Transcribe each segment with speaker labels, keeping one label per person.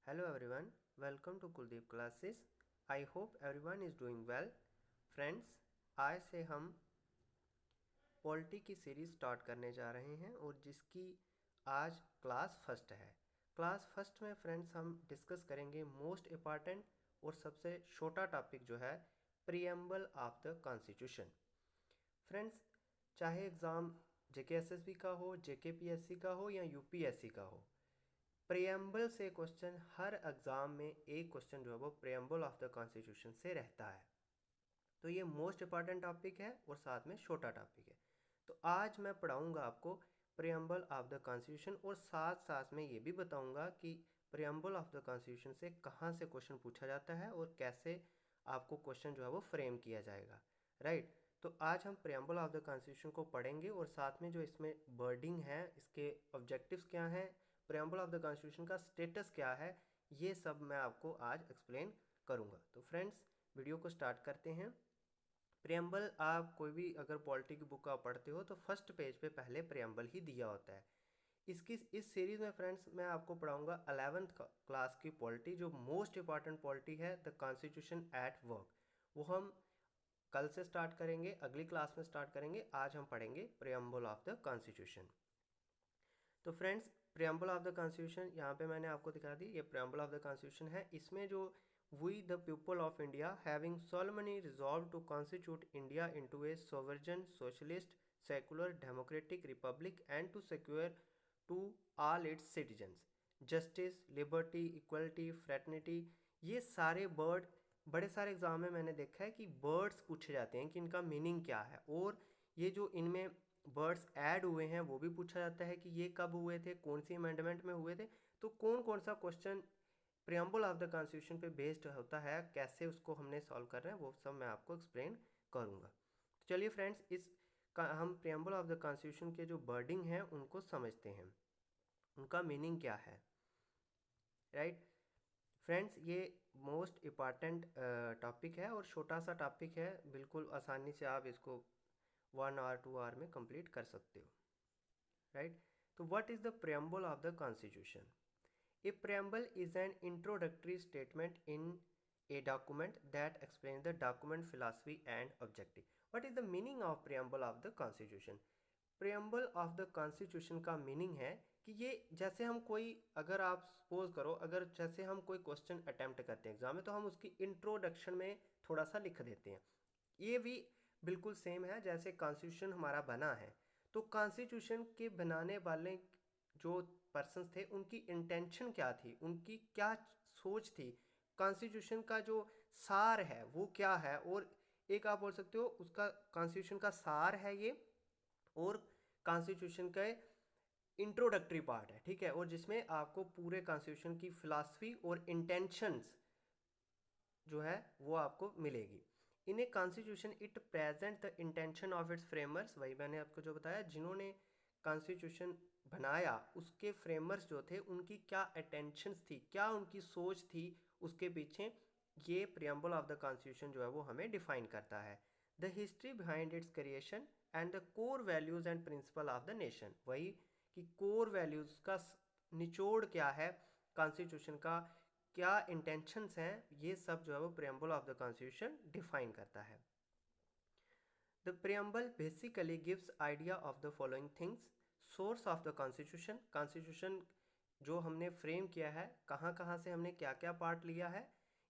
Speaker 1: Hello everyone, welcome to Kuldeep classes. I hope everyone is doing well. Friends, आज से हम polity की series start करने जा रहे हैं और जिसकी आज क्लास फर्स्ट है। क्लास फर्स्ट में फ्रेंड्स हम डिस्कस करेंगे मोस्ट इम्पॉर्टेंट और सबसे छोटा टॉपिक जो है preamble of the constitution. Friends, चाहे एग्ज़ाम जेकेएसएसबी का हो, जेकेपीएससी का हो या यूपीएससी का हो, प्रेम्बल से क्वेश्चन हर एग्ज़ाम में एक क्वेश्चन जो है वो प्रेम्बल ऑफ द कॉन्स्टिट्यूशन से रहता है। तो ये मोस्ट इम्पॉर्टेंट टॉपिक है और साथ में छोटा टॉपिक है। तो आज मैं पढ़ाऊंगा आपको प्रेम्बल ऑफ द कॉन्स्टिट्यूशन और साथ साथ में ये भी बताऊंगा कि प्रेम्बल ऑफ द कॉन्स्टिट्यूशन से कहाँ से क्वेश्चन पूछा जाता है और कैसे आपको क्वेश्चन जो है वो फ्रेम किया जाएगा। राइट, तो आज हम प्रेम्बल ऑफ द कॉन्स्टिट्यूशन को पढ़ेंगे और साथ में जो इसमें वर्डिंग है, इसके ऑब्जेक्टिव्स क्या हैं, प्रेम्बल ऑफ द कॉन्स्टिट्यूशन का स्टेटस क्या है, ये सब मैं आपको आज एक्सप्लेन करूँगा। तो फ्रेंड्स, वीडियो को स्टार्ट करते हैं। प्रेम्बल, आप कोई भी अगर पॉलिटी की बुक आप पढ़ते हो तो फर्स्ट पेज पे पहले प्रेम्बल ही दिया होता है। इस सीरीज़ में फ्रेंड्स मैं आपको पढ़ाऊंगा 11th क्लास की पॉलिटी, जो मोस्ट इंपॉर्टेंट पॉलिटी है, द कॉन्स्टिट्यूशन एट वर्क। वो हम कल से स्टार्ट करेंगे, अगली क्लास में स्टार्ट करेंगे। आज हम पढ़ेंगे प्रेम्बल ऑफ द कॉन्स्टिट्यूशन। तो friends, preamble of the constitution यहाँ पे मैंने आपको दिखा दी, ये प्रेम्बल ऑफ द कॉन्स्टिट्यूशन है। इसमें जो we the people of India having solemnly resolved to constitute India into a sovereign socialist secular democratic republic and to secure to all its citizens justice liberty equality fraternity, ये सारे word बड़े सारे exam में मैंने देखा है कि words पूछे जाते हैं कि इनका मीनिंग क्या है, और ये जो इनमें वर्ड्स ऐड हुए हैं वो भी पूछा जाता है कि ये कब हुए थे, कौन सी अमेंडमेंट में हुए थे, तो कौन कौन सा question preamble of the constitution पे बेस्ड होता है, कैसे उसको हमने सॉल्व कर रहे हैं, वो सब मैं आपको एक्सप्लेन करूँगा। तो चलिए फ्रेंड्स, हम प्रियम्बल ऑफ द कॉन्स्टिट्यूशन के जो वर्डिंग हैं उनको समझते हैं, उनका मीनिंग क्या है। राइट फ्रेंड्स, ये मोस्ट इम्पॉर्टेंट टॉपिक है और छोटा सा टॉपिक है, बिल्कुल आसानी से आप इसको 1 आवर 2 आवर में कंप्लीट कर सकते हो। राइट, तो what is the preamble of the constitution? A preamble is an introductory statement in a document that explains the document philosophy and objective. What is the meaning of preamble of the Constitution? Preamble of the Constitution का meaning है कि ये जैसे हम कोई, अगर आप suppose करो, अगर जैसे हम कोई क्वेश्चन अटैम्प्ट करते हैं एग्जाम में, तो हम उसकी इंट्रोडक्शन में थोड़ा सा लिख देते हैं। ये भी बिल्कुल सेम है जैसे कॉन्स्टिट्यूशन हमारा बना है। तो कॉन्स्टिट्यूशन के बनाने वाले जो पर्सन्स थे, उनकी इंटेंशन क्या थी, उनकी क्या सोच थी, कॉन्स्टिट्यूशन का जो सार है वो क्या है, और एक आप बोल सकते हो उसका कॉन्स्टिट्यूशन का सार है ये, और कॉन्स्टिट्यूशन का इंट्रोडक्टरी पार्ट है, ठीक है, और जिसमें आपको पूरे कॉन्स्टिट्यूशन की फिलॉसफी और इंटेंशंस जो है वो आपको मिलेगी। In a constitution it present the intention of its framers, वही मैंने आपको जो बताया, जिन्होंने कॉन्स्टिट्यूशन बनाया उसके फ्रेमर्स जो थे उनकी क्या अटेंशंस थी, क्या उनकी सोच थी उसके पीछे, ये प्रियम्बल ऑफ द कॉन्स्टिट्यूशन जो है वो हमें डिफाइन करता है। The history behind it's creation and the core values and principle of the nation, वही कि कोर वैल्यूज़ का निचोड़ क्या है कॉन्स्टिट्यूशन का, क्या इंटेंशंस हैं, ये सब जो है वो preamble of the constitution define करता है। The preamble basically gives idea of the following things. Source of the constitution, constitution जो हमने फ्रेम किया है, कहाँ कहाँ से हमने क्या क्या पार्ट लिया है,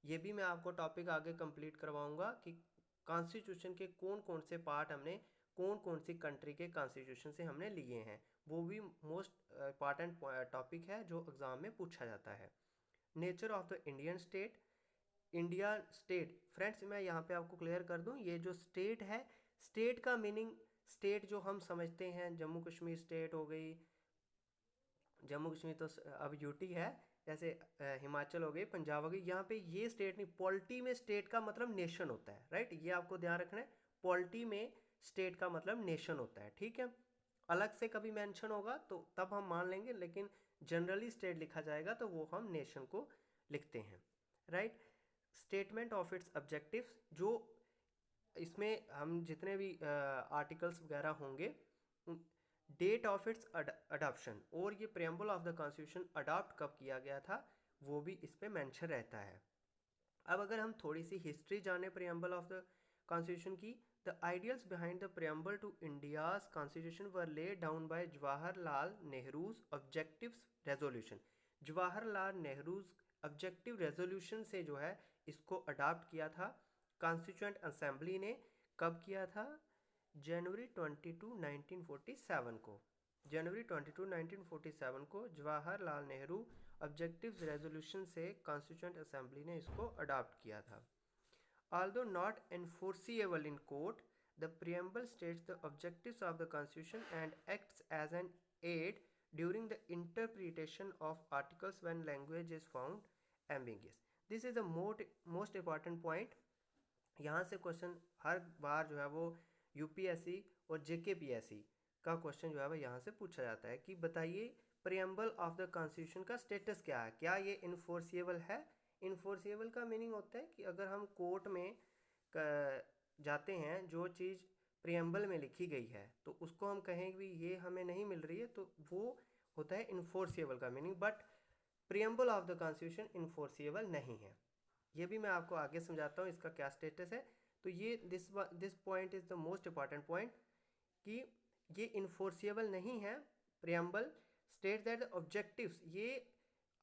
Speaker 1: ये भी मैं आपको टॉपिक आगे कंप्लीट करवाऊंगा कि कॉन्स्टिट्यूशन के कौन कौन से पार्ट हमने कौन कौन सी कंट्री के कॉन्स्टिट्यूशन से हमने लिए हैं, वो भी मोस्ट इंपॉर्टेंट टॉपिक है जो एग्ज़ाम में पूछा जाता है। Nature of the Indian state, India state, friends मैं यहाँ पे आपको क्लियर कर दूँ, ये जो स्टेट है, स्टेट का मीनिंग, स्टेट जो हम समझते हैं, जम्मू कश्मीर स्टेट हो गई, जम्मू कश्मीर तो अब यूटी है, जैसे हिमाचल हो गई, पंजाब हो गई, यहाँ पे ये स्टेट नहीं, पॉलिटी में स्टेट का मतलब नेशन होता है। राइट, ये आपको ध्यान रखना है, पॉलिटी में स्टेट का मतलब नेशन होता है, ठीक है। अलग से कभी मेंशन होगा तो तब हम मान लेंगे, लेकिन जनरली स्टेट लिखा जाएगा तो वो हम नेशन को लिखते हैं। Right, statement of its objectives, जो इसमें हम जितने भी आर्टिकल्स वगैरह होंगे, डेट ऑफ इट्स अडॉप्शन, और ये preamble of the constitution adopt कब किया गया था, वो भी इस पे मेंशन रहता है। अब अगर हम थोड़ी सी हिस्ट्री जाने प्रियम्बल ऑफ द कॉन्स्टिट्यूशन की, the ideals behind the preamble to India's constitution were laid down by Jawaharlal Nehru's objectives resolution. Jawaharlal Nehru's objective resolution से जो है इसको अडॉप्ट किया था कॉन्स्टिट्यूएंट असेंबली ने। कब किया था? जनवरी 22 1947 को। जनवरी 22 1947 को जवाहरलाल नेहरू ऑब्जेक्टिव्स रेजोल्यूशन से कॉन्स्टिट्यूएंट असेंबली ने इसको अडॉप्ट किया था। Although not enforceable in court, the preamble states the objectives of the Constitution and acts as an aid during the interpretation of articles when language is found ambiguous. This is the most important point. यहाँ से question हर बार जो है वो UPSC और JKPSC का question जो है वो यहाँ से पूछा जाता है कि बताइए प्रियम्बल ऑफ द कॉन्स्टिट्यूशन का स्टेटस क्या है, क्या ये इन्फोर्सिएबल है। इन्फोर्सिएबल का मीनिंग होता है कि अगर हम कोर्ट में जाते हैं, जो चीज़ प्रियम्बल में लिखी गई है तो उसको हम कहें कि ये हमें नहीं मिल रही है, तो वो होता है इन्फोर्सिएबल का meaning. But preamble of the constitution enforceable नहीं है। ये भी मैं आपको आगे समझाता हूँ इसका क्या स्टेटस है। तो ये this point is the most important point कि ये इन्फोर्सिएबल नहीं है। प्रियम्बल स्टेट दैट ऑब्जेक्टिव्स, ये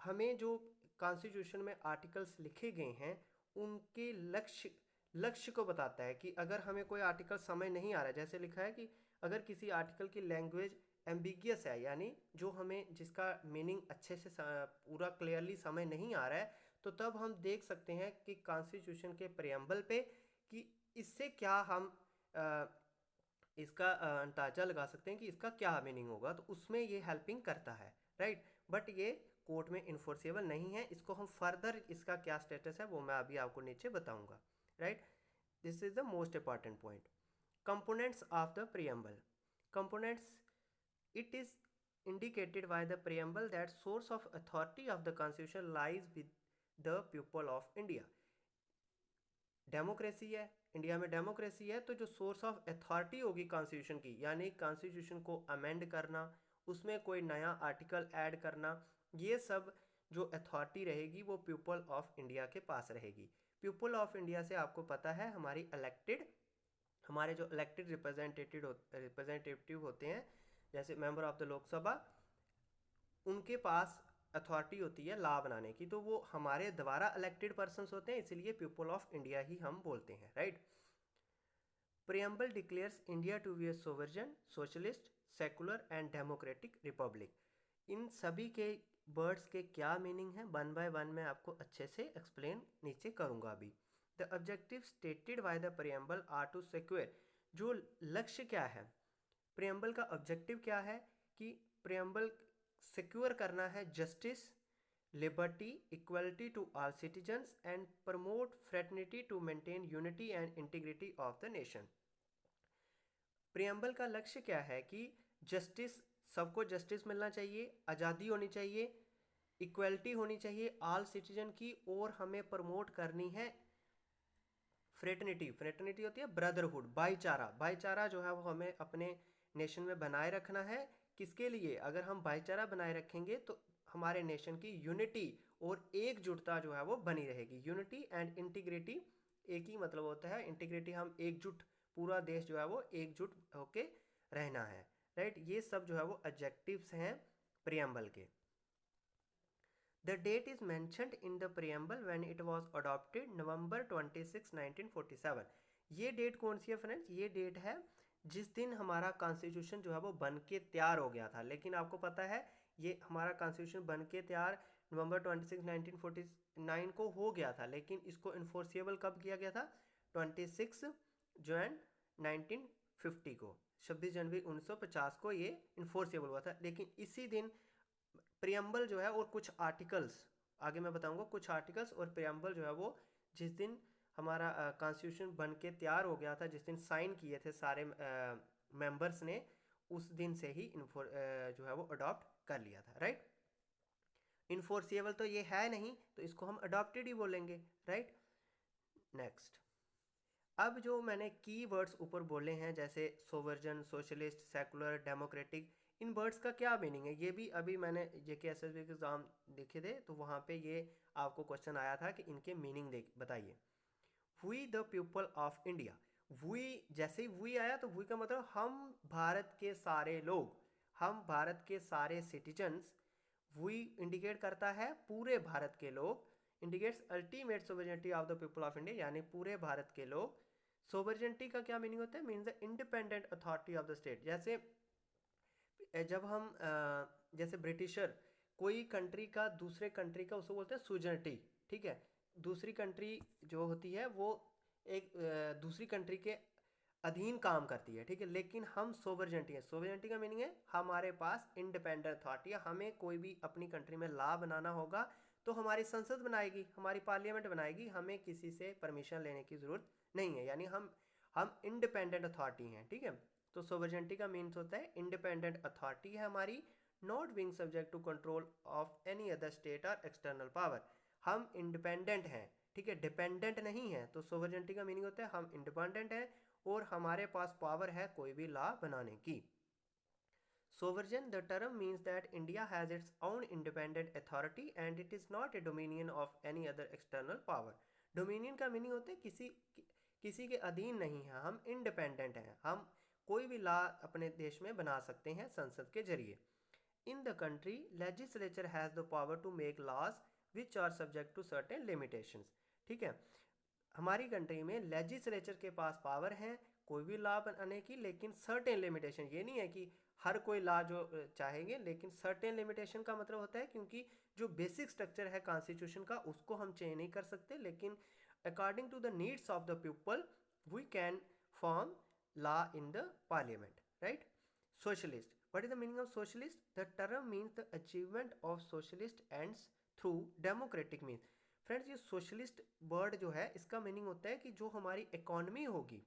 Speaker 1: हमें जो कॉन्स्टिट्यूशन में आर्टिकल्स लिखे गए हैं उनके लक्ष्य को बताता है कि अगर हमें कोई आर्टिकल समझ नहीं आ रहा है, जैसे लिखा है कि अगर किसी आर्टिकल की लैंग्वेज एम्बिगियस है, यानी जो हमें जिसका मीनिंग अच्छे से पूरा क्लियरली समझ नहीं आ रहा है, तो तब हम देख सकते हैं कि कॉन्स्टिट्यूशन के प्रियम्बल पे कि इससे क्या हम इसका अंदाजा लगा सकते हैं कि इसका क्या मीनिंग होगा, तो उसमें ये हेल्पिंग करता है, राइट। बट ये कोर्ट में इन्फोर्सेबल नहीं है। इसको हम फर्दर इसका क्या स्टेटस है वो मैं अभी आपको नीचे बताऊंगा, right. This is the most important point. Components of the preamble. Components, it is indicated by the preamble that source of authority of the constitution lies with the people of India. Democracy है, India में democracy है, तो जो source of authority होगी constitution की, यानी constitution को amend करना, उसमें कोई नया आर्टिकल ऐड करना, ये सब जो अथॉरिटी रहेगी वो पीपल ऑफ इंडिया के पास रहेगी। पीपल ऑफ इंडिया से आपको पता है हमारी हमारे जो इलेक्टेड रिप्रेजेंटेटिव होते हैं, जैसे मेंबर ऑफ द लोकसभा, उनके पास अथॉरिटी होती है लॉ बनाने की, तो वो हमारे द्वारा इलेक्टेड पर्सन्स होते हैं, इसलिए पीपल ऑफ इंडिया ही हम बोलते हैं, right. Preamble declares India to be a sovereign, socialist, secular and democratic republic. इन सभी के वर्ड्स के क्या मीनिंग है, वन बाय वन मैं आपको अच्छे से एक्सप्लेन नीचे करूँगा अभी। The objective stated by the preamble are to secure. जो लक्ष्य क्या है, प्रियम्बल का ऑब्जेक्टिव क्या है कि प्रियम्बल सिक्योर करना है justice, liberty, equality to all citizens and promote fraternity to maintain unity and integrity of the nation. Preamble का लक्ष्य क्या है कि जस्टिस, सबको जस्टिस मिलना चाहिए, आज़ादी होनी चाहिए, इक्वलिटी होनी चाहिए ऑल सिटीजन की, और हमें प्रमोट करनी है फ्रेटर्निटी। फ्रेटर्निटी होती है ब्रदरहुड, भाईचारा। भाईचारा जो है वो हमें अपने नेशन में बनाए रखना है। किसके लिए? अगर हम भाईचारा बनाए रखेंगे तो हमारे नेशन की यूनिटी और एकजुटता जो है वो बनी रहेगी। यूनिटी एंड इंटीग्रिटी एक ही मतलब होता है। इंटीग्रिटी हम एकजुट, पूरा देश जो है वो एकजुट होके रहना है, राइट। ये सब जो है वो ऑब्जेक्टिव्स हैं प्रियम्बल के। The date is mentioned in the preamble when it was adopted November 26, 1947. ये डेट कौन सी है फ्रेंड्स? ये डेट है जिस दिन हमारा कॉन्स्टिट्यूशन जो है वो बन के तैयार हो गया था। लेकिन आपको पता है ये हमारा कॉन्स्टिट्यूशन बन के तैयार नवंबर 26, 1949 को हो गया था, लेकिन इसको इन्फोर्सिएबल कब किया गया था? 26 जून 1950 को, 26 जनवरी 1950 को ये इन्फोर्सिएबल हुआ था। लेकिन इसी दिन प्रियम्बल जो है और कुछ आर्टिकल्स, आगे मैं बताऊंगा, कुछ आर्टिकल्स और प्रियम्बल जो है वो जिस दिन हमारा कॉन्स्टिट्यूशन बन के तैयार हो गया था, जिस दिन साइन किए थे सारे मेंबर्स ने, उस दिन से ही जो है वो अडॉप्ट कर लिया था, राइट। इन्फोर्सिएबल तो ये है नहीं, तो इसको हम अडॉप्टेड ही बोलेंगे, राइट। नेक्स्ट, अब जो मैंने की वर्ड्स ऊपर बोले हैं जैसे सोवर्जन, सोशलिस्ट, सेकुलर, डेमोक्रेटिक, इन वर्ड्स का क्या मीनिंग है, ये भी अभी मैंने JKSSB के एग्ज़ाम देखे थे तो वहाँ पे ये आपको क्वेश्चन आया था कि इनके मीनिंग देख बताइए। We the people of India, we जैसे ही वी आया तो वी का मतलब हम भारत के सारे लोग, हम भारत के सारे सिटीजन्स। वी इंडिकेट करता है पूरे भारत के लोग, indicates ultimate sovereignty of the people of India, यानी पूरे भारत के लोग। सोवरेनिटी का क्या मीनिंग होता है, means the independent authority of the state. जैसे जब हम जैसे ब्रिटिशर कोई कंट्री का दूसरे कंट्री का उसको बोलते हैं सुजनिटी, ठीक है। दूसरी कंट्री जो होती है वो एक दूसरी कंट्री के अधीन काम करती है, ठीक है। लेकिन हम सोवरेनिटी है, सोवरेनिटी का मीनिंग है हमारे पास इंडिपेंडेंट अथॉरिटी है। हमें कोई भी अपनी कंट्री में लॉ बनाना होगा तो हमारी संसद बनाएगी, हमारी पार्लियामेंट बनाएगी, हमें किसी से परमिशन लेने की ज़रूरत नहीं है, यानी हम इंडिपेंडेंट अथॉरिटी हैं, ठीक है। तो सोवरेनिटी का मीन्स होता है इंडिपेंडेंट अथॉरिटी है हमारी, not being subject to control of any other state और एक्सटर्नल पावर। हम इंडिपेंडेंट हैं, ठीक है, डिपेंडेंट नहीं है। तो सोवरेनिटी का मीनिंग होता है हम इंडिपेंडेंट हैं और हमारे पास पावर है कोई भी लॉ बनाने की। Sovereign, the term means that India has its own independent authority and it is not a dominion of any other external power. Dominion का मीनिंग होता है किसी के अधीन नहीं है, हम इंडिपेंडेंट हैं, हम कोई भी लॉ अपने देश में बना सकते हैं संसद के जरिए। In the country legislature has the power to make laws which are subject to certain limitations, ठीक है। हमारी कंट्री में लेजिस्लेचर के पास पावर है कोई भी लॉ बनाने की, लेकिन सर्टेन लिमिटेशन, ये नहीं है कि हर कोई लॉ जो चाहेंगे, लेकिन सर्टेन लिमिटेशन का मतलब होता है क्योंकि जो बेसिक स्ट्रक्चर है कॉन्स्टिट्यूशन का उसको हम चेंज नहीं कर सकते, लेकिन according to the needs of the people we can form law in the parliament, right. Socialist, what is the meaning of socialist? The term means the achievement of socialist ends through democratic means. Friends ये socialist word जो है इसका meaning होता है कि जो हमारी economy होगी,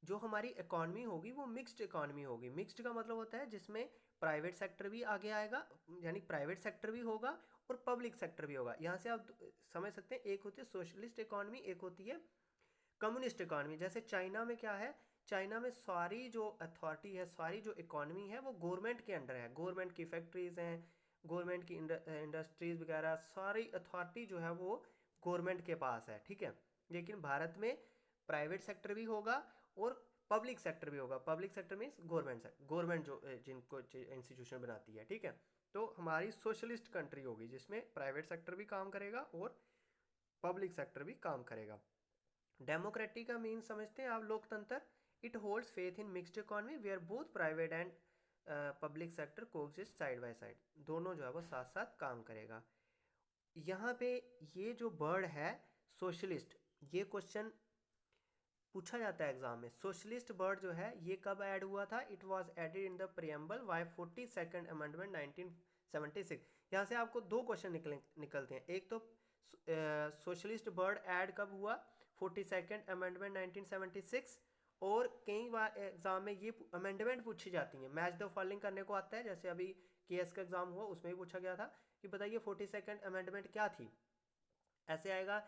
Speaker 1: जो हमारी इकॉनमी होगी वो मिक्स्ड इकॉनमी होगी। मिक्स्ड का मतलब होता है जिसमें प्राइवेट सेक्टर भी आगे आएगा, यानी प्राइवेट सेक्टर भी होगा और पब्लिक सेक्टर भी होगा। यहाँ से आप समझ सकते हैं एक होती है सोशलिस्ट इकॉनमी, एक होती है कम्युनिस्ट इकॉनमी। जैसे चाइना में क्या है, चाइना में सारी जो अथॉरिटी है, सारी जो इकॉनमी है वो गवर्नमेंट के अंडर है, गवर्नमेंट की फैक्ट्रीज हैं, गवर्नमेंट की इंडस्ट्रीज वगैरह, सारी अथॉरिटी जो है वो गवर्नमेंट के पास है, ठीक है। लेकिन भारत में प्राइवेट सेक्टर भी होगा और पब्लिक सेक्टर भी होगा। पब्लिक सेक्टर मीन्स गवर्नमेंट जो जिनको इंस्टीट्यूशन बनाती है, ठीक है। तो हमारी सोशलिस्ट कंट्री होगी जिसमें प्राइवेट सेक्टर भी काम करेगा और पब्लिक सेक्टर भी काम करेगा। डेमोक्रेटिक का मीन समझते हैं आप लोकतंत्र। It holds faith in mixed economy where both private and public sector coexist side by side, दोनों जो है वो साथ साथ काम करेगा। यहाँ पे ये जो वर्ड है सोशलिस्ट, ये क्वेश्चन पूछा जाता है एग्जाम में। सोशलिस्ट वर्ड जो है ये कब ऐड हुआ था, it was added in the preamble by 42nd amendment 1976। यहाँ से आपको दो क्वेश्चन निकलते हैं। एक तो सोशलिस्ट वर्ड ऐड कब हुआ, 42nd अमेंडमेंट 1976, और कई बार एग्जाम में ये अमेंडमेंट पूछी जाती हैं, मैच द फॉलोइंग करने को आता है। जैसे अभी केएस का एग्जाम हुआ उसमें भी पूछा गया था कि बताइए 42nd अमेंडमेंट क्या थी, ऐसे आएगा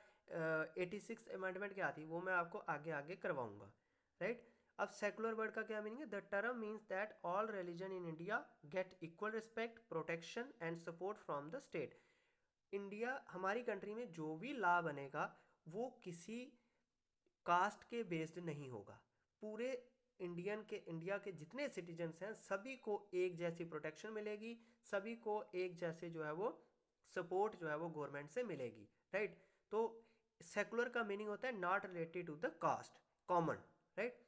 Speaker 1: 86 अमेंडमेंट क्या थी, वो मैं आपको आगे आगे करवाऊंगा, राइट। अब सेकुलर वर्ड का क्या मीनिंग है, the term means that all religion in India get equal respect, protection and support from the state. India हमारी कंट्री में जो भी लॉ बनेगा वो किसी कास्ट के बेस्ड नहीं होगा। पूरे इंडिया के जितने सिटीजन्स हैं सभी को एक जैसी प्रोटेक्शन मिलेगी, सभी को एक जैसे जो है वो सपोर्ट जो है वो गवर्नमेंट से मिलेगी, राइट। तो सेकुलर का मीनिंग होता है not related to the caste, common, right.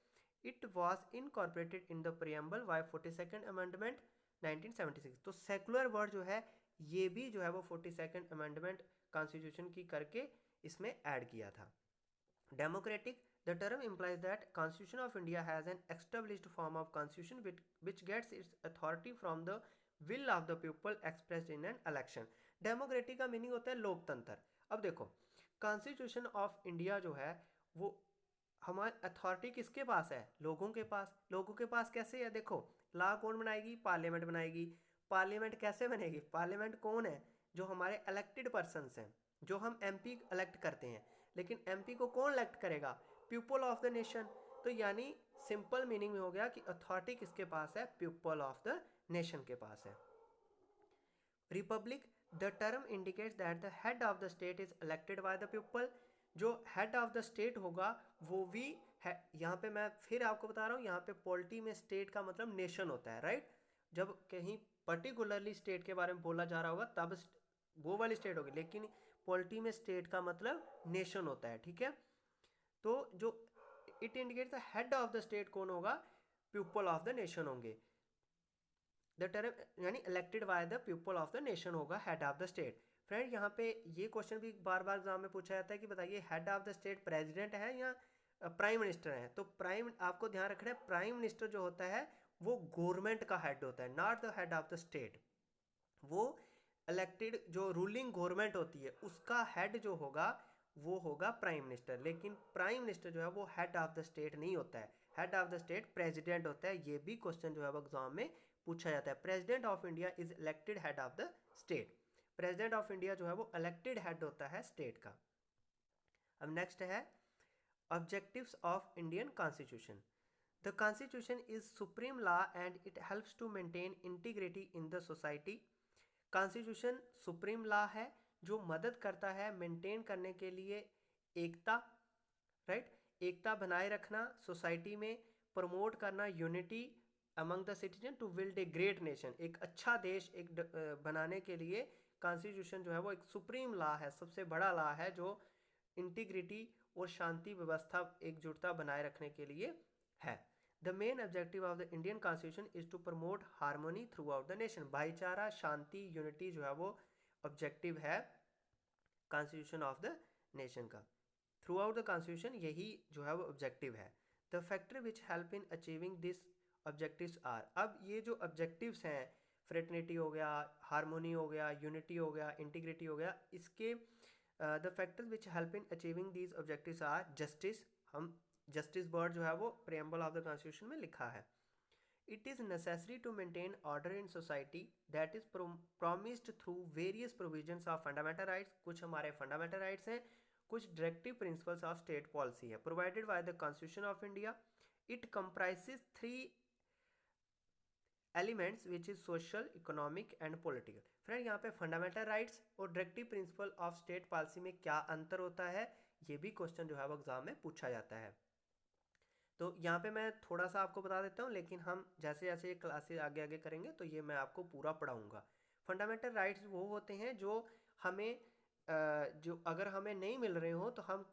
Speaker 1: It was incorporated in the preamble by 42nd amendment 1976। तो सेकुलर वर्ड जो है ये भी जो है वो 42nd अमेंडमेंट कॉन्स्टिट्यूशन की करके इसमें ऐड किया था। Democratic, the term implies that Constitution of India has an established form of constitution which gets its authority from the will of the people expressed in an election. Democratic का meaning होता है लोकतंत्र। अब देखो constitution of India जो है वो हमारी अथॉरिटी किसके पास है, लोगों के पास। लोगों के पास कैसे है, देखो लॉ कौन बनाएगी, पार्लियामेंट बनाएगी। पार्लियामेंट कैसे बनेगी, पार्लियामेंट कौन है, जो हमारे इलेक्टेड पर्सनस हैं, जो हम एमपी इलेक्ट करते हैं। लेकिन एमपी को कौन इलेक्ट करेगा, पीपल ऑफ द नेशन। तो यानी सिंपल मीनिंग में हो गया कि अथॉरिटी किसके पास है, पीपल ऑफ द नेशन के पास है। Republic, the term indicates that the head of the state is elected by the people. जो हेड ऑफ द स्टेट होगा वो भी है, यहाँ पे मैं फिर आपको बता रहा हूँ, यहाँ पे पॉलिटी में स्टेट का मतलब नेशन होता है, राइट। जब कहीं पर्टिकुलरली स्टेट के बारे में बोला जा रहा होगा तब वो वाली स्टेट होगी, लेकिन पॉलिटी में स्टेट का मतलब नेशन होता है, ठीक है। तो जो it indicates the head of the state कौन होगा, पीपल ऑफ द नेशन होंगे। द टर्म यानी elected by the people of the nation होगा head of the state. Friend यहाँ पे ये क्वेश्चन भी बार बार एग्जाम में पूछा जाता है कि बताइए head of the state president है या प्राइम मिनिस्टर है। तो प्राइम, आपको ध्यान रखना है, प्राइम मिनिस्टर जो होता है वो गवर्नमेंट का हेड होता है, not the head of the state. वो इलेक्टेड जो रूलिंग गवर्नमेंट होती है उसका हेड जो होगा वो होगा प्राइम मिनिस्टर। लेकिन प्राइम मिनिस्टर जो है वो हेड ऑफ द स्टेट नहीं होता है, head of the state president होता है। ये भी क्वेश्चन जो है वो एग्जाम में पूछा जाता है। President of India is elected head of the state. President of India जो है वो इलेक्टेड हेड होता है स्टेट का। अब नेक्स्ट है objectives of Indian constitution. The constitution is supreme law and it helps to maintain integrity in the society. Constitution supreme law है जो मदद करता है मेंटेन करने के लिए एकता, राइट, एकता बनाए रखना सोसाइटी में, प्रमोट करना unity among the citizen to build a great nation. एक अच्छा देश बनाने के लिए कॉन्स्टिट्यूशन जो है वो एक सुप्रीम लॉ है, सबसे बड़ा लॉ है जो इंटीग्रिटी और शांति व्यवस्था एकजुटता बनाए रखने के लिए है। The main objective of the Indian constitution is to promote harmony throughout the nation. भाईचारा, शांति, यूनिटी जो है वो ऑब्जेक्टिव है कॉन्स्टिट्यूशन ऑफ द नेशन का। थ्रू आउट द कॉन्स्टिट्यूशन यही जो है वो ऑब्जेक्टिव है। The factor which help in achieving this objectives are, अब ये जो ऑब्जेक्टिव्स हैं, फ्रेटर्निटी हो गया, हार्मोनी हो गया, यूनिटी हो गया, इंटीग्रिटी हो गया, इसके the factors which help in achieving these objectives are justice. हम जस्टिस वर्ड जो है वो प्रेम्बल ऑफ द कॉन्स्टिट्यूशन में लिखा है। It is necessary to maintain order in society that is promised through various provisions of fundamental rights. कुछ हमारे fundamental rights हैं, कुछ directive principles of state policy है provided by the constitution of India. It comprises 3 elements which is social, economic and political. Friend यहाँ पे fundamental rights और directive principle of state policy में क्या अंतर होता है, ये भी क्वेश्चन जो है वो एग्जाम में पूछा जाता है। तो यहाँ पे मैं थोड़ा सा आपको बता देता हूँ, लेकिन हम जैसे जैसे ये क्लासेस आगे आगे करेंगे तो ये मैं आपको पूरा पढ़ाऊँगा। फंडामेंटल राइट्स वो होते हैं जो हमें जो अगर हमें नहीं मिल रहे हो तो हम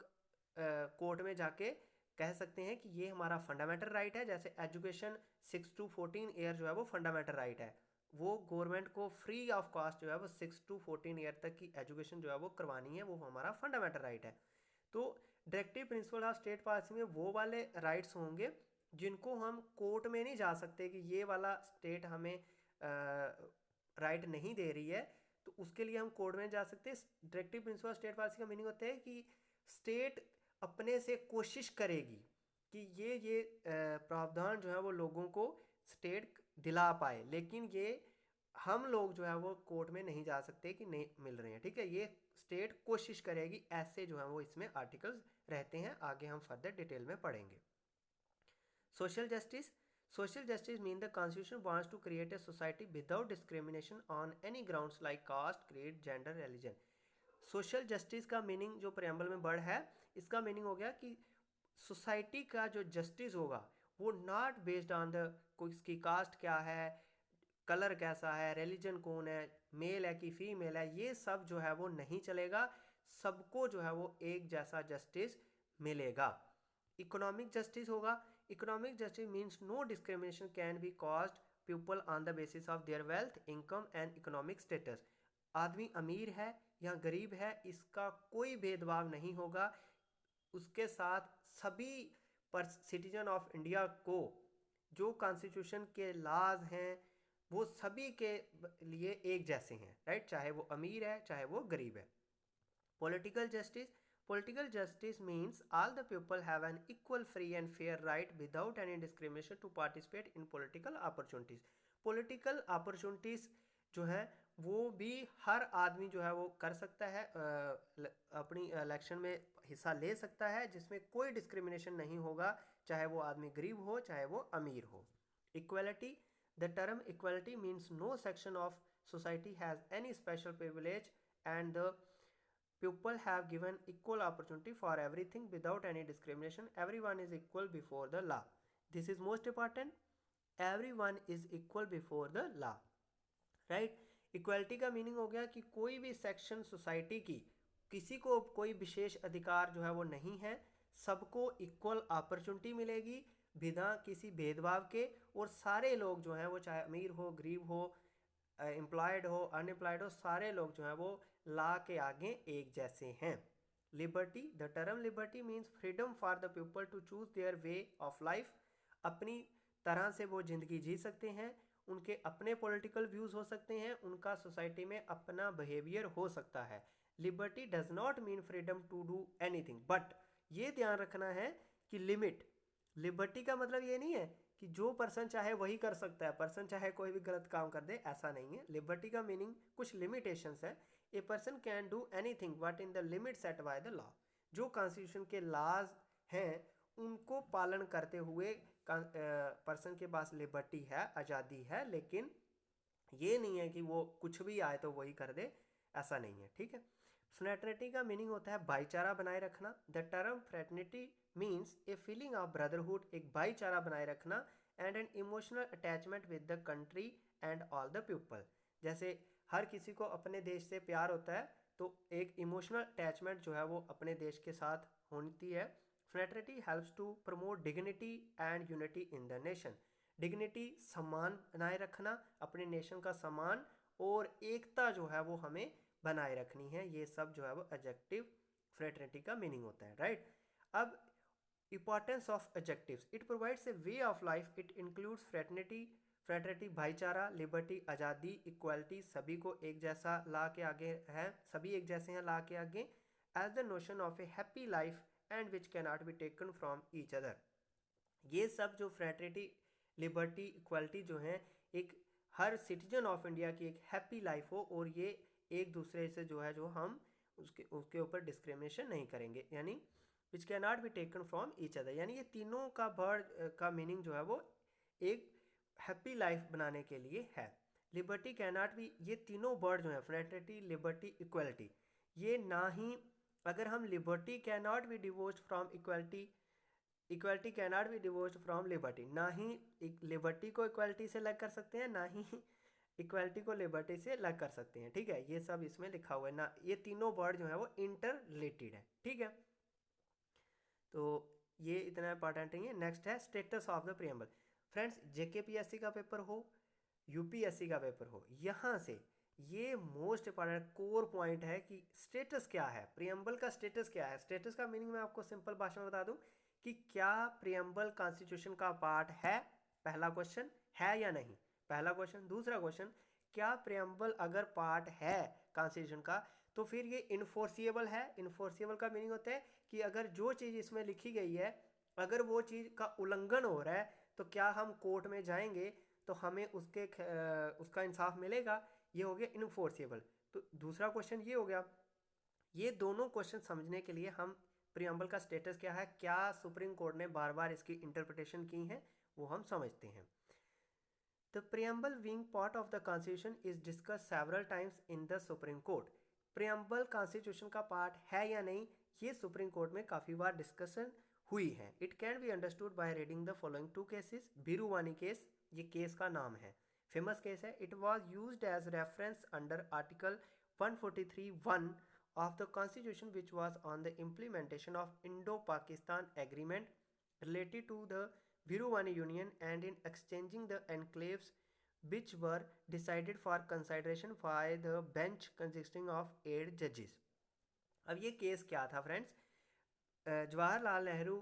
Speaker 1: कोर्ट में जाके कह सकते हैं कि ये हमारा फंडामेंटल राइट है। जैसे एजुकेशन 6 to 14 ईयर जो है वो फंडामेंटल राइट है, वो गवर्नमेंट को फ्री ऑफ कॉस्ट जो है वो 6 to 14 ईयर तक की एजुकेशन जो है वो करवानी है, वो हमारा फंडामेंटल राइट है। तो directive principle of state policy में वो वाले राइट्स होंगे जिनको हम कोर्ट में नहीं जा सकते कि ये वाला स्टेट हमें राइट नहीं दे रही है, तो उसके लिए हम कोर्ट में जा सकते हैं। Directive principle of state policy का मीनिंग होता है कि स्टेट अपने से कोशिश करेगी कि ये प्रावधान जो है वो लोगों को स्टेट दिला पाए, लेकिन ये हम लोग जो है वो कोर्ट में नहीं जा सकते कि नहीं मिल रहे हैं, ठीक है। ये स्टेट कोशिश करेगी, ऐसे जो है वो इसमें आर्टिकल्स रहते हैं, आगे हम फर्दर डिटेल में पढ़ेंगे। Social justice, social justice means the constitution wants to create a society without discrimination on any grounds like caste, creed, gender, religion। Social justice का मीनिंग जो प्रेम्बल में वर्ड है, इसका मीनिंग हो गया कि सोसाइटी का जो जस्टिस होगा वो नॉट बेस्ड ऑन द कोई इसकी कास्ट क्या है, कलर कैसा है, रिलीजन कौन है, मेल है कि फीमेल है, ये सब जो है वो नहीं चलेगा। सबको जो है वो एक जैसा जस्टिस मिलेगा। इकोनॉमिक जस्टिस होगा, economic justice means no discrimination can be caused people on the basis of their wealth, income and economic status. आदमी अमीर है या गरीब है, इसका कोई भेदभाव नहीं होगा। उसके साथ सभी पर सिटीजन ऑफ इंडिया को जो कॉन्स्टिट्यूशन के लॉज हैं वो सभी के लिए एक जैसे हैं, राइट, चाहे वो अमीर है चाहे वो गरीब है। Political justice, political justice means all the people have an equal, free and fair right without any discrimination to participate in political opportunities। political opportunities जो है वो भी हर आदमी जो है वो कर सकता है, अपनी इलेक्शन में हिस्सा ले सकता है, जिसमें कोई डिस्क्रिमिनेशन नहीं होगा, चाहे वो आदमी गरीब हो चाहे वो अमीर हो। Equality, the term equality means no section of society has any special privilege and the people have given equal opportunity for everything without any discrimination. Everyone is equal before the law. This is most important. Everyone is equal before the law. Right. Equality का meaning हो गया कि कोई भी section society की किसी को कोई विशेष अधिकार जो है वो नहीं है, सबको इक्वल अपॉर्चुनिटी मिलेगी बिना किसी भेदभाव के, और सारे लोग जो हैं वो चाहे अमीर हो गरीब हो एम्प्लॉयड हो अनएम्प्लॉयड हो, सारे लोग जो हैं वो लॉ के आगे एक जैसे हैं। Liberty, the term liberty means freedom for the people to choose their way of life. अपनी तरह से वो ज़िंदगी जी सकते हैं, उनके अपने पॉलिटिकल व्यूज़ हो सकते हैं, उनका सोसाइटी में अपना बिहेवियर हो सकता है। Liberty does not mean freedom to do anything, but ये ध्यान रखना है कि लिमिट, लिबर्टी का मतलब ये नहीं है कि जो पर्सन चाहे वही कर सकता है, पर्सन चाहे कोई भी गलत काम कर दे, ऐसा नहीं है। लिबर्टी का मीनिंग कुछ लिमिटेशंस है। A person can do anything but in the limit set by the law. जो कॉन्स्टिट्यूशन के लॉज हैं उनको पालन करते हुए पर्सन के पास लिबर्टी है, आज़ादी है, लेकिन ये नहीं है कि वो कुछ भी आए तो वही कर दे, ऐसा नहीं है, ठीक है। फ्रेटर्निटी का मीनिंग होता है भाईचारा बनाए रखना। The term fraternity means a feeling of brotherhood, एक भाईचारा बनाए रखना, and an emotional attachment with the country and all the people. जैसे हर किसी को अपने देश से प्यार होता है, तो एक इमोशनल अटैचमेंट जो है वो अपने देश के साथ होती है। Fraternity helps to promote dignity and unity in the nation. Dignity, सम्मान बनाए रखना, अपने नेशन का सम्मान और एकता जो है वो हमें बनाए रखनी है। ये सब जो है वो एडजेक्टिव फ्रेटर्निटी का मीनिंग होता है, राइट। अब importance of adjectives, it provides a way of life, it includes fraternity, fraternity भाईचारा, लिबर्टी आज़ादी, इक्वालिटी सभी को एक जैसा ला के आगे है, सभी एक जैसे हैं ला के आगे, as the notion of a happy life and which can not be taken from each other. ये सब जो फ्रेटर्निटी लिबर्टी इक्वालिटी जो हैं, एक हर सिटीजन ऑफ इंडिया की एक हैप्पी लाइफ हो, और ये एक दूसरे से जो है जो हम उसके ऊपर डिस्क्रिमिनेशन नहीं करेंगे, यानी विच can not be taken from each other, यानी ये तीनों का वर्ड का मीनिंग जो है वो एक हैप्पी लाइफ बनाने के लिए है। लिबर्टी कैन नॉट बी, ये तीनों वर्ड जो है फ्रेटर्निटी लिबर्टी इक्वलिटी, ये ना ही, अगर हम liberty can not B divorced from equality, equality can not B divorced from liberty, ना ही लिबर्टी को इक्वलिटी से अलग कर सकते हैं, ना ही इक्वलिटी को लिबर्टी से अलग कर सकते हैं, ठीक है। ये सब इसमें लिखा हुआ है ना, ये तीनों वर्ड जो है वो इंटर रिलेटेड है, ठीक है। तो ये इतना इंपॉर्टेंट नहीं है। नेक्स्ट है status of the preamble. Friends, JKPSC का पेपर हो, यूपीएससी का पेपर हो, यहाँ से ये मोस्ट इंपॉर्टेंट कोर पॉइंट है कि स्टेटस क्या है, प्रियम्बल का स्टेटस क्या है। स्टेटस का मीनिंग मैं आपको सिंपल भाषा में बता दूं कि क्या प्रियम्बल कॉन्स्टिट्यूशन का पार्ट है, पहला क्वेश्चन, है या नहीं, पहला क्वेश्चन। दूसरा क्वेश्चन, क्या प्रियम्बल अगर पार्ट है कॉन्स्टिट्यूशन का तो फिर ये इन्फोर्सिएबल है। इन्फोर्सिएबल का मीनिंग होता है कि अगर जो चीज़ इसमें लिखी गई है, अगर वो चीज़ का उल्लंघन हो रहा है, तो क्या हम कोर्ट में जाएंगे तो हमें उसका इंसाफ मिलेगा। ये हो गया इनफोर्सिबल। तो दूसरा क्वेश्चन ये हो गया। ये दोनों क्वेश्चन समझने के लिए हम प्रियम्बल का स्टेटस क्या है, क्या सुप्रीम कोर्ट ने बार बार इसकी इंटरप्रिटेशन की है, वो हम समझते हैं। The preamble being part of the constitution is discuss several times in the supreme court. Preamble constitution का पार्ट है या नहीं, ये सुप्रीम कोर्ट में काफ़ी बार डिस्कशन हुई है। It can be understood by reading the following two cases. Berubari case, ये केस का नाम है, फेमस केस है। It was use as reference under article 143(1) of the constitution, which was on the implementation of Indo-Pakistan agreement related to the Biruvani Union and in exchanging the enclaves which were decided for consideration by the bench consisting of 8 judges। अब ये case क्या था friends, Jawaharlal Nehru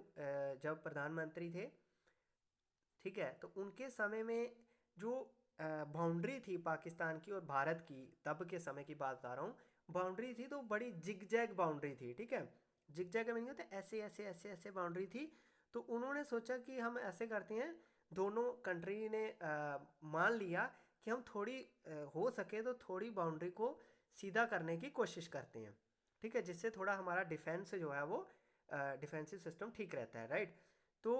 Speaker 1: जब प्रधानमंत्री थे, ठीक है, तो उनके समय में जो बाउंड्री थी पाकिस्तान की और भारत की, तब के समय की बात बता रहा हूँ, बाउंड्री थी तो बड़ी जिगजैग बाउंड्री थी, ठीक है। जिगजैग का मीनिंग होता है ऐसे ऐसे ऐसे ऐसे बाउंड्री थी। तो उन्होंने सोचा कि हम ऐसे करते हैं, दोनों कंट्री ने मान लिया कि हम थोड़ी हो सके तो थोड़ी बाउंड्री को सीधा करने की कोशिश करते हैं, ठीक है, जिससे थोड़ा हमारा डिफेंस जो है वो डिफेंसिव सिस्टम ठीक रहता है, राइट। तो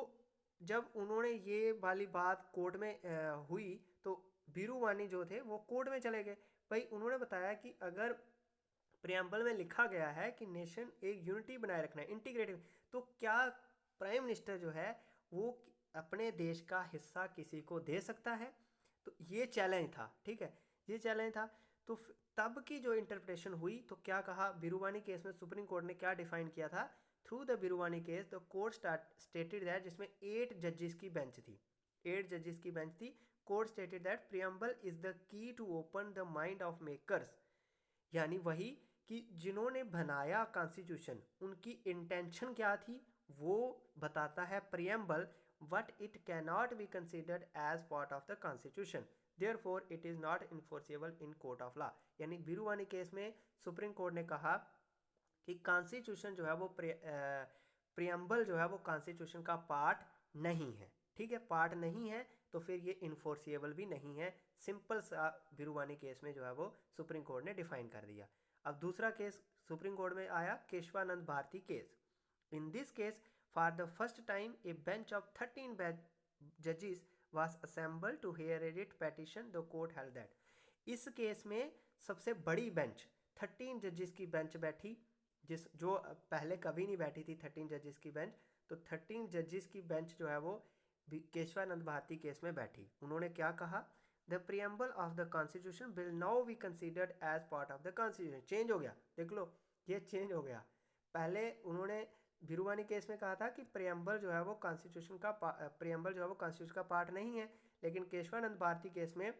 Speaker 1: जब उन्होंने ये वाली बात कोर्ट में हुई तो बीरूवानी जो थे वो कोर्ट में चले गए। भाई उन्होंने बताया कि अगर प्रियम्बल में लिखा गया है कि नेशन एक यूनिटी बनाए रखना है, इंटीग्रेटिव, तो क्या प्राइम मिनिस्टर जो है वो अपने देश का हिस्सा किसी को दे सकता है? तो ये चैलेंज था, ठीक है, ये चैलेंज था। तो तब की जो इंटरप्रिटेशन हुई तो क्या कहा बीरूवानी केस में, सुप्रीम कोर्ट ने क्या डिफाइन किया था? Through the Berubari case the court stated that, जिसमें 8 जजेस की बेंच थी, 8 जजेस की बेंच थी, court stated that preamble is the key to open the mind of makers, यानी वही कि जिन्होंने बनाया कॉन्स्टिट्यूशन उनकी इंटेंशन क्या थी वो बताता है preamble, but it cannot be considered as part of the constitution, therefore it is not enforceable in court of law. यानी बीरूवानी केस में सुप्रीम कोर्ट ने कहा कि कॉन्स्टिट्यूशन जो है वो प्रियम्बल जो है वो कॉन्स्टिट्यूशन का पार्ट नहीं है, ठीक है, पार्ट नहीं है, तो फिर ये इन्फोर्सिएबल भी नहीं है। सिंपल सा बीरूवानी केस में जो है वो सुप्रीम कोर्ट ने डिफाइन कर दिया। अब दूसरा केस सुप्रीम कोर्ट में आया, Kesavananda Bharati case. In this case for the first time a bench of 13 जजेस was assembled to hear a writ petition, the court held that, इस केस में सबसे बड़ी बेंच 13 जजेस की बेंच बैठी, जो पहले कभी नहीं बैठी थी 13 जजेस की बेंच। तो 13 जजेस की बेंच जो है वो केशवानंद भारती केस में बैठी। उन्होंने क्या कहा? The preamble of the constitution will now be considered as part of the constitution. Change हो गया, देख लो ये चेंज हो गया। पहले उन्होंने बीरूवानी केस में कहा था कि प्रियम्बल जो है वो कॉन्स्टिट्यूशन का प्रियम्बल जो है वो कॉन्स्टिट्यूशन का पार्ट नहीं है, लेकिन केशवानंद भारती केस में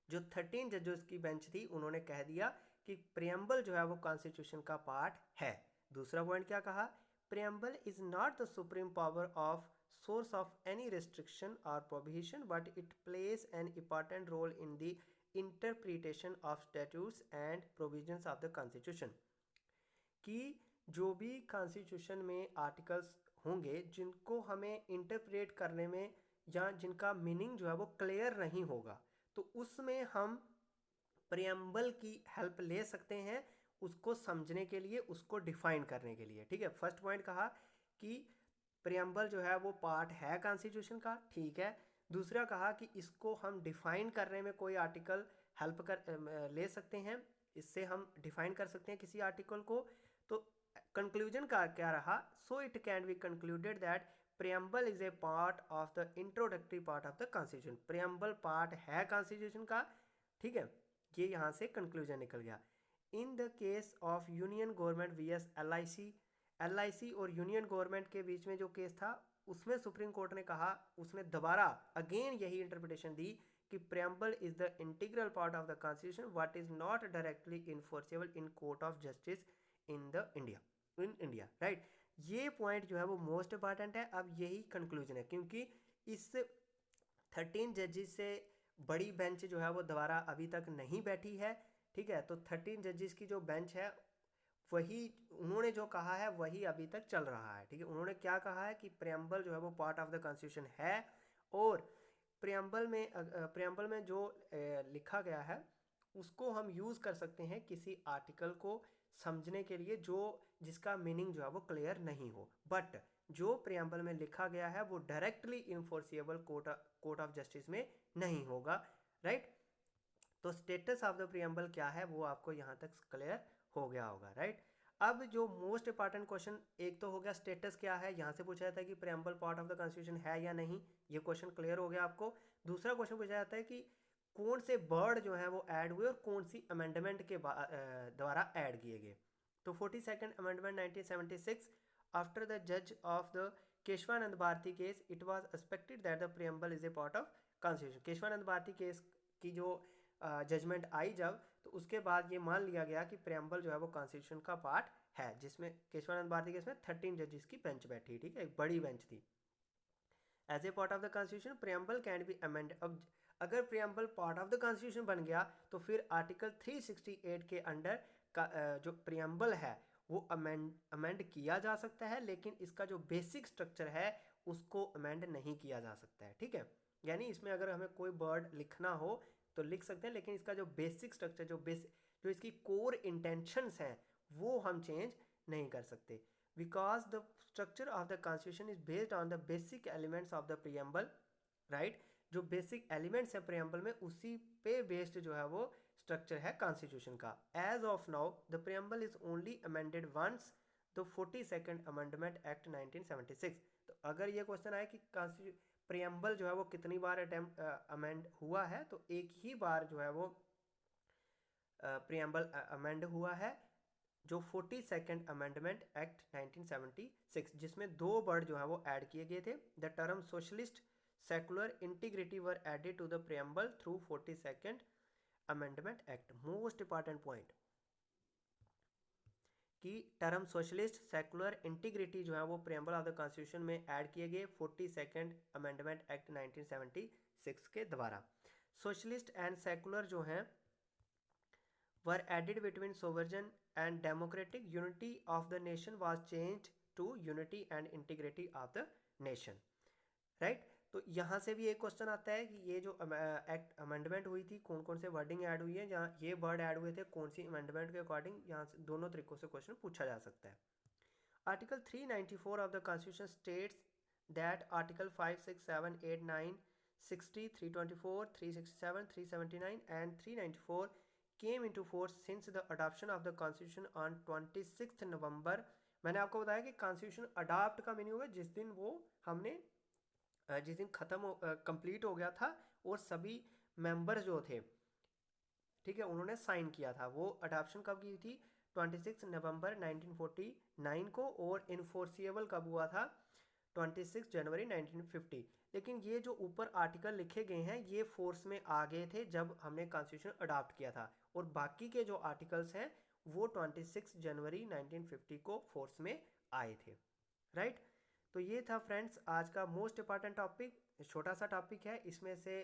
Speaker 1: जो 13 जजेस की बेंच थी उन्होंने कह दिया कि प्रियम्बल जो है वो कॉन्स्टिट्यूशन का पार्ट है। दूसरा पॉइंट क्या कहा? Preamble is not the supreme power of source of any restriction or prohibition, but it plays an important role in the interpretation of statutes and provisions of the constitution। कि जो भी constitution में articles होंगे जिनको हमें interpret करने में या जिनका मीनिंग जो है वो क्लियर नहीं होगा, तो उसमें हम प्रियम्बल की हेल्प ले सकते हैं उसको समझने के लिए, उसको डिफाइन करने के लिए, ठीक है। फर्स्ट पॉइंट कहा कि प्रियम्बल जो है वो पार्ट है कॉन्स्टिट्यूशन का, ठीक है। दूसरा कहा कि इसको हम डिफाइन करने में कोई आर्टिकल हेल्प कर ले सकते हैं, इससे हम डिफाइन कर सकते हैं किसी आर्टिकल को। तो कंक्लूजन का क्या रहा? So it can be concluded that preamble is a part of the introductory part of the constitution. Preamble part है कॉन्स्टिट्यूशन का, ठीक है, ये यहाँ से कंक्लूजन निकल गया। In the case of union government V S LIC और यूनियन गवर्नमेंट के बीच में जो केस था उसमें सुप्रीम कोर्ट ने कहा, उसने दोबारा अगेन यही इंटरप्रिटेशन दी कि preamble is the integral part of the constitution what is not directly enforceable in court of justice in India, right. ये पॉइंट जो है वो मोस्ट इंपॉर्टेंट है। अब यही कंक्लूजन है, क्योंकि इस 13 जजेस से बड़ी बेंच जो है वो दोबारा अभी तक नहीं बैठी है, ठीक है। तो 13 जजेस की जो बेंच है वही उन्होंने जो कहा है वही अभी तक चल रहा है, ठीक है। उन्होंने क्या कहा है कि प्रियम्बल जो है वो पार्ट ऑफ द कॉन्स्टिट्यूशन है, और प्रियम्बल में जो लिखा गया है उसको हम यूज़ कर सकते हैं किसी आर्टिकल को समझने के लिए जो जिसका मीनिंग जो है वो क्लियर नहीं हो, बट जो प्रियम्बल में लिखा गया है वो directly enforceable court of justice में नहीं होगा, राइट। तो स्टेटस ऑफ द प्रियम्बल क्या है वो आपको यहाँ तक क्लियर हो गया होगा, राइट। अब जो मोस्ट इंपॉर्टेंट क्वेश्चन, एक तो हो गया स्टेटस क्या है, यहाँ से पूछा जाता है कि preamble part of the constitution है या नहीं, ये क्वेश्चन क्लियर हो गया आपको। दूसरा क्वेश्चन पूछा जाता है कि कौन से वर्ड जो है वो ऐड हुए और कौन सी अमेंडमेंट के द्वारा ऐड किए गए। तो 42nd अमेंडमेंट 1976, आफ्टर द जज of the Kesavananda Bharati case it was expected that the preamble is a part of constitution. Kesavananda Bharati case की जो जजमेंट आई जब, तो उसके बाद ये मान लिया गया कि प्रियम्बल जो है वो कॉन्स्टिट्यूशन का पार्ट है, जिसमें केशवानंद भारती केस में 13 जजेस की बेंच बैठी, ठीक है, एक बड़ी बेंच थी। As a part of the constitution preamble can be amend. अब अगर preamble part of the constitution बन गया तो फिर आर्टिकल 368 के अंडर का जो प्रियम्बल है वो अमेंड किया जा सकता है, लेकिन इसका जो बेसिक स्ट्रक्चर है उसको अमेंड नहीं किया जा सकता है, ठीक है। यानी इसमें अगर हमें कोई वर्ड लिखना हो तो लिख सकते हैं, लेकिन इसका जो बेसिक स्ट्रक्चर, जो इसकी कोर इंटेंशंस हैं, वो हम चेंज नहीं कर सकते। Because the structure of the constitution is based on the basic elements of the preamble, right. जो बेसिक एलिमेंट्स हैं प्रियम्बल में, उसी पे बेस्ड जो है वो स्ट्रक्चर है कॉन्स्टिट्यूशन का। As of now the preamble is only amended once, the 42nd amendment act 1976। तो अगर ये क्वेश्चन आए कि प्रियम्बल जो है वो कितनी बार अमेंड हुआ है, तो एक ही बार जो है वो प्रियम्बल अमेंड हुआ है, जो 42nd अमेंडमेंट एक्ट 1976, जिसमें 2 वर्ड जो है वो ऐड किए गए थे। The term socialist secular integrity were added to the preamble through 42nd amendment act. Most important point कि टर्म सोशलिस्ट सेकुलर इंटीग्रिटी जो है वो प्रियम्बल ऑफ द कॉन्स्टिट्यूशन में ऐड किए गए 42nd अमेंडमेंट एक्ट 1976 के द्वारा। सोशलिस्ट एंड सेकुलर जो हैं were added between sovereign and democratic unity of the nation was changed to unity and integrity of the nation, right। तो यहाँ से भी एक क्वेश्चन आता है कि ये जो एक्ट अमेंडमेंट हुई थी, कौन कौन से वर्डिंग ऐड हुई है, जहाँ ये वर्ड ऐड हुए थे कौन सी अमेंडमेंट के अकॉर्डिंग, यहाँ से दोनों तरीकों से क्वेश्चन पूछा जा सकता है। Article 394 of the constitution states that article 5, 6, 7, 8, 9, 60, 324, 367, 379 and 394 came into force since the adoption of the constitution on 26th November। मैंने आपको बताया कि कॉन्स्टिट्यूशन अडॉप्ट का मीनिंग हुआ जिस दिन वो हमने जिस दिन कंप्लीट हो गया था और सभी मेंबर्स जो थे, ठीक है, उन्होंने साइन किया था। वो अडॉप्शन कब की थी? 26 नवंबर 1949 को, और इन्फोर्सिएबल कब हुआ था? 26 जनवरी 1950। लेकिन ये जो ऊपर आर्टिकल लिखे गए हैं ये फोर्स में आ गए थे जब हमने कॉन्स्टिट्यूशन अडॉप्ट किया था, और बाकी के जो आर्टिकल्स हैं वो 26 जनवरी 1950 को फोर्स में आए थे, राइट। तो ये था फ्रेंड्स आज का मोस्ट इंपॉर्टेंट टॉपिक। छोटा सा टॉपिक है, इसमें से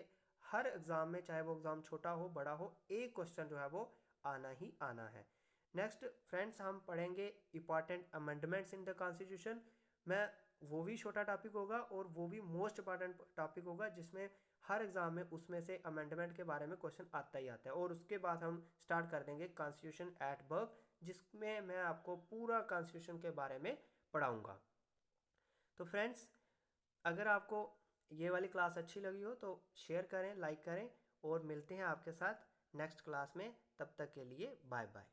Speaker 1: हर एग्ज़ाम में, चाहे वो एग्ज़ाम छोटा हो बड़ा हो, एक क्वेश्चन जो है वो आना ही आना है। नेक्स्ट फ्रेंड्स हम पढ़ेंगे important amendments in the constitution. मैं वो भी छोटा टॉपिक होगा और वो भी मोस्ट इंपॉर्टेंट टॉपिक होगा, जिसमें हर एग्ज़ाम में उसमें से अमेंडमेंट के बारे में क्वेश्चन आता ही आता है। और उसके बाद हम स्टार्ट कर देंगे कॉन्स्टिट्यूशन एट वर्क, जिसमें मैं आपको पूरा कॉन्स्टिट्यूशन के बारे में पढ़ाऊँगा। तो फ्रेंड्स अगर आपको ये वाली क्लास अच्छी लगी हो तो शेयर करें, लाइक करें, और मिलते हैं आपके साथ नेक्स्ट क्लास में। तब तक के लिए बाय बाय।